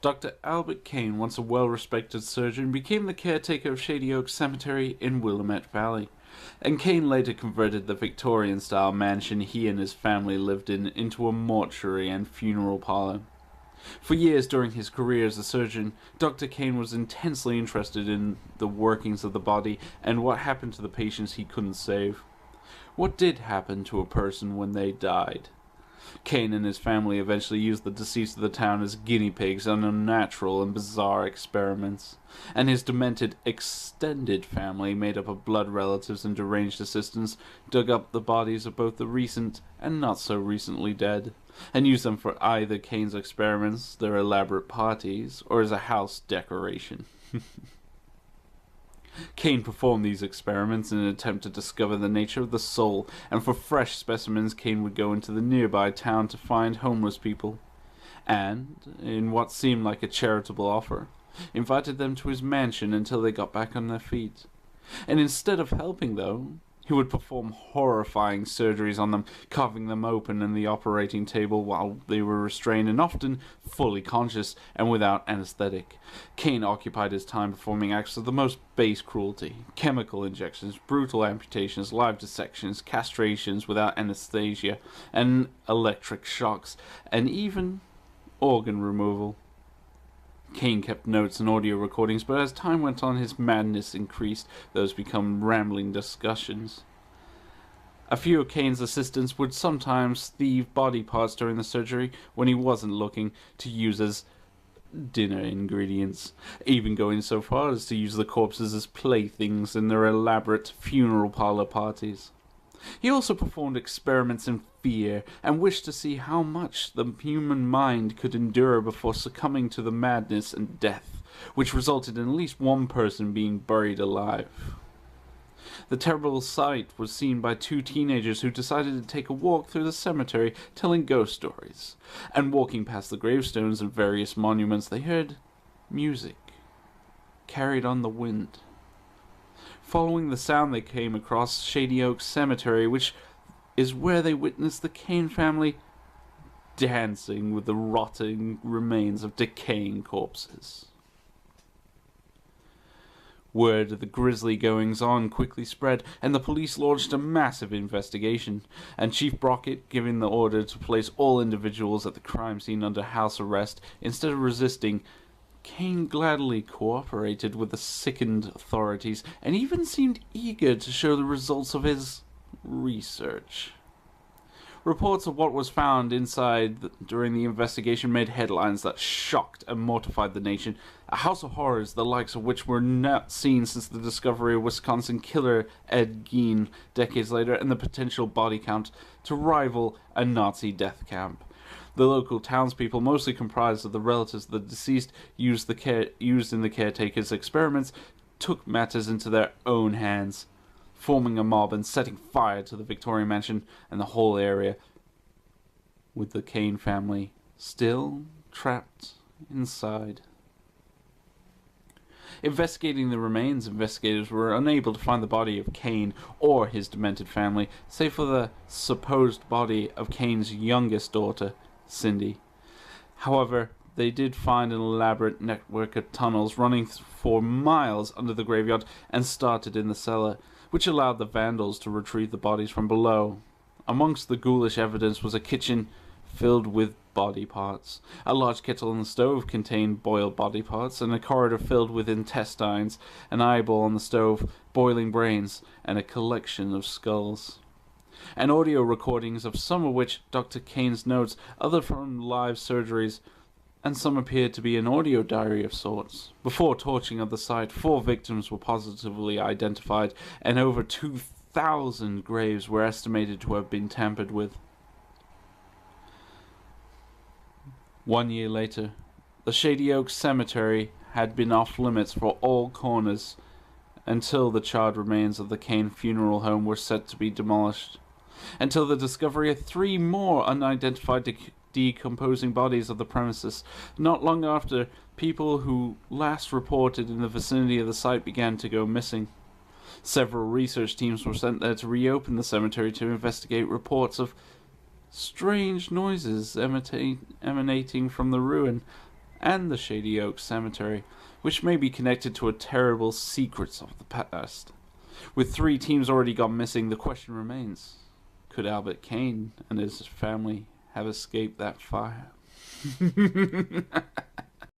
Dr. Albert Kane, once a well-respected surgeon, became the caretaker of Shady Oak Cemetery in Willamette Valley, and Kane later converted the Victorian-style mansion he and his family lived in into a mortuary and funeral parlor. For years during his career as a surgeon, Dr. Kane was intensely interested in the workings of the body and what happened to the patients he couldn't save. What did happen to a person when they died? Kane and his family eventually used the deceased of the town as guinea pigs on unnatural and bizarre experiments, and his demented extended family, made up of blood relatives and deranged assistants, dug up the bodies of both the recent and not so recently dead, and used them for either Kane's experiments, their elaborate parties, or as a house decoration. Kane performed these experiments in an attempt to discover the nature of the soul, and for fresh specimens Kane would go into the nearby town to find homeless people, and, in what seemed like a charitable offer, invited them to his mansion until they got back on their feet. And instead of helping, though, he would perform horrifying surgeries on them, carving them open in the operating table while they were restrained and often fully conscious and without anesthetic. Kane occupied his time performing acts of the most base cruelty: chemical injections, brutal amputations, live dissections, castrations without anesthesia, and electric shocks, and even organ removal. Kane kept notes and audio recordings, but as time went on his madness increased. Those become rambling discussions. A few of Kane's assistants would sometimes thieve body parts during the surgery when he wasn't looking, to use as dinner ingredients, even going so far as to use the corpses as playthings in their elaborate funeral parlor parties. He also performed experiments in fear, and wished to see how much the human mind could endure before succumbing to the madness and death, which resulted in at least one person being buried alive. The terrible sight was seen by two teenagers who decided to take a walk through the cemetery telling ghost stories, and walking past the gravestones and various monuments they heard music carried on the wind. Following the sound, they came across Shady Oak Cemetery, which is where they witnessed the Kane family dancing with the rotting remains of decaying corpses. Word of the grisly goings-on quickly spread, and the police launched a massive investigation, and Chief Brockett giving the order to place all individuals at the crime scene under house arrest. Instead of resisting, Kane gladly cooperated with the sickened authorities, and even seemed eager to show the results of his research. Reports of what was found inside during the investigation made headlines that shocked and mortified the nation. A house of horrors, the likes of which were not seen since the discovery of Wisconsin killer Ed Gein decades later, and the potential body count to rival a Nazi death camp. The local townspeople, mostly comprised of the relatives of the deceased used in the caretaker's experiments, took matters into their own hands, forming a mob and setting fire to the Victorian mansion and the whole area, with the Kane family still trapped inside. Investigating the remains, investigators were unable to find the body of Kane or his demented family, save for the supposed body of Kane's youngest daughter, Cindy. However, they did find an elaborate network of tunnels running for miles under the graveyard and started in the cellar, which allowed the vandals to retrieve the bodies from below. Amongst the ghoulish evidence was a kitchen filled with body parts. A large kettle on the stove contained boiled body parts, and a corridor filled with intestines, an eyeball on the stove, boiling brains, and a collection of skulls. And audio recordings of some of which Dr. Kane's notes, other from live surgeries, and some appeared to be an audio diary of sorts. Before torching of the site, 4 victims were positively identified, and over 2,000 graves were estimated to have been tampered with. 1 year later, the Shady Oak Cemetery had been off limits for all corners until the charred remains of the Kane funeral home were set to be demolished, until the discovery of 3 more unidentified decomposing bodies of the premises. Not long after, people who last reported in the vicinity of the site began to go missing. Several research teams were sent there to reopen the cemetery to investigate reports of strange noises emanating from the ruin, and the Shady Oak Cemetery, which may be connected to a terrible secrets of the past. With 3 teams already gone missing, the question remains, could Albert Kane and his family have escaped that fire?